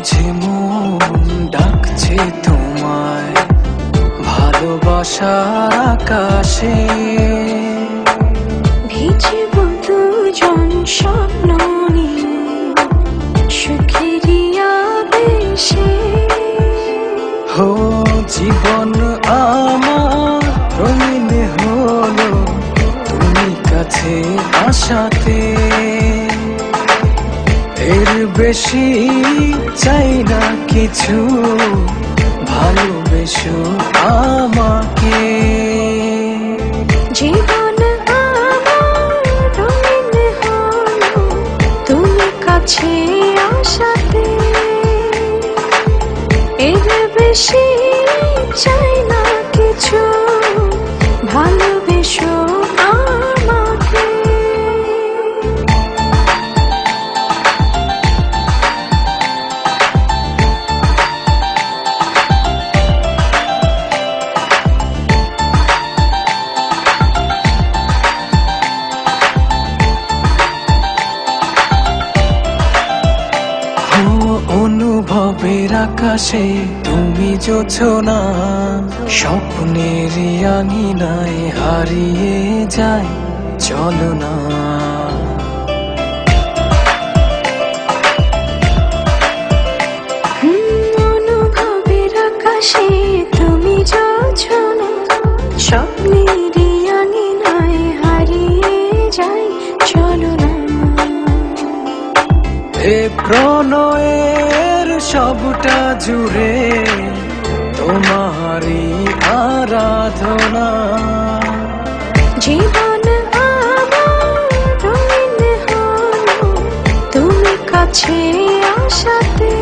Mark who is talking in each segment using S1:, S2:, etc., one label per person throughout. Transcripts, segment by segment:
S1: বুঝে মন ডাকছে তোমায় ভালোবাসার আকাশে।
S2: ভিজব দুজন স্বপ্ন নিয়ে সুখেরই আবেশে।
S1: হো জীবন আমার রঙিন হলো তুমি কাছে আসাতে। এর বেশি চাই না কিছু, ভালোবেসো আমাকে।
S2: জীবন আমার রঙিন হলো তুমি কাছে আসাতে। এর বেশি চাই না কিছু, ভালোবেসো আমাকে।
S1: অনুভবের আকাশে তুমি জোছনা, স্বপ্নের আঙিনায় হারিয়ে যায় চলো না।
S2: অনুভবের আকাশে তুমি জোছনা, স্বপ্নের আঙিনায় হারিয়ে যায় চলো না।
S1: এ প্রণয়ের সবটা জুড়ে তোমারই আরাধনা।
S2: জীবন আমার রঙিন হলো তুমি কাছে আসাতে।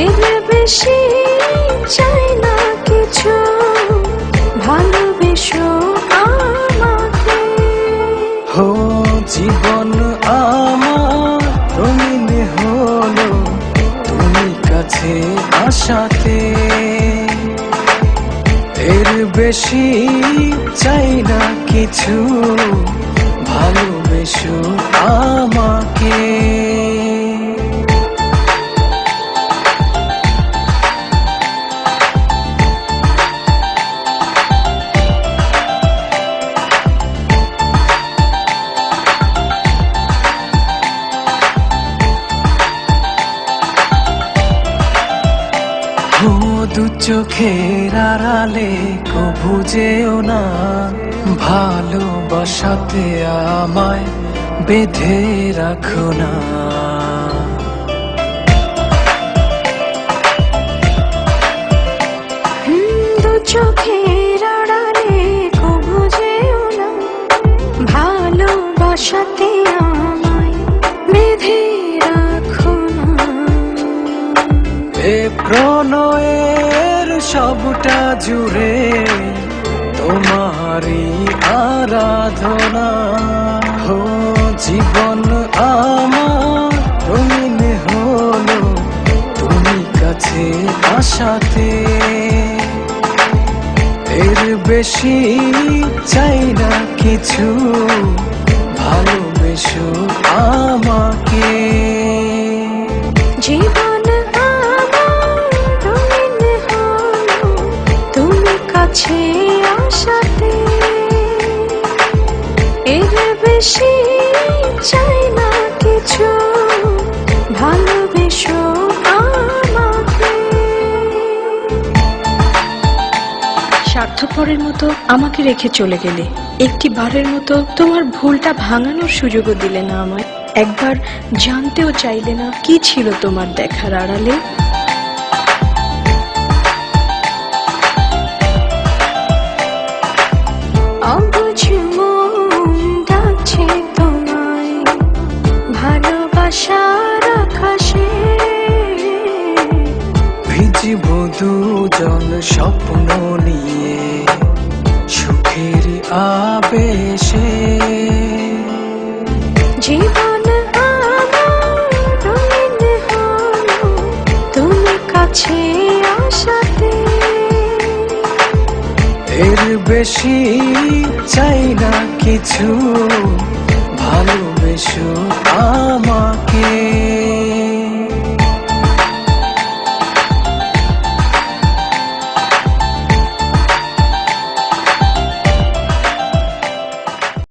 S2: এর বেশি চাই না কিছু, ভালোবেসো আমাকে।
S1: হো জীবন আমার রঙিন হলো তুমি কাছে আসাতে। এর বেশি চাই না কিছু, ভালোবেসো আমাকে। দু চোখের আড়ালে কভু যেও না, ভালোবাসাতে আমায় বেঁধে রাখো না।
S2: দু চোখের আড়ালে কভু যেও না, ভালোবাসাতে আমায় বেঁধে রাখো না।
S1: এ প্রণয়ের সবটা জুড়ে তোমারই আরাধনা। হো জীবন আমার রঙিন হলো তুমি কাছে আসাতে। এর বেশি চাই না কিছু, ভালোবেসো আমাকে।
S2: জীবন আমার রঙিন হলো তুমি কাছে আসাতে। এর বেশি চাই না কিছু, ভালোবেসো আমাকে। স্বার্থপরের মতো আমাকে রেখে চলে গেলে, একটি বারের মতো তোমার ভুলটা ভাঙানোর সুযোগও দিলে না আমায়। একবার জানতেও চাইলে না কি ছিল তোমার দেখার আড়ালে। অবুঝ মন ডাকছে তোমায় ভালোবাসার আকাশে।
S1: ভিজব দুজন স্বপ্ন নিয়ে সুখের আবেশে।
S2: জীবন আমার রঙিন হলো তুমি কাছে আসাতে।
S1: এর বেশি চাই না কিছু, ভালোবেসো আমাকে।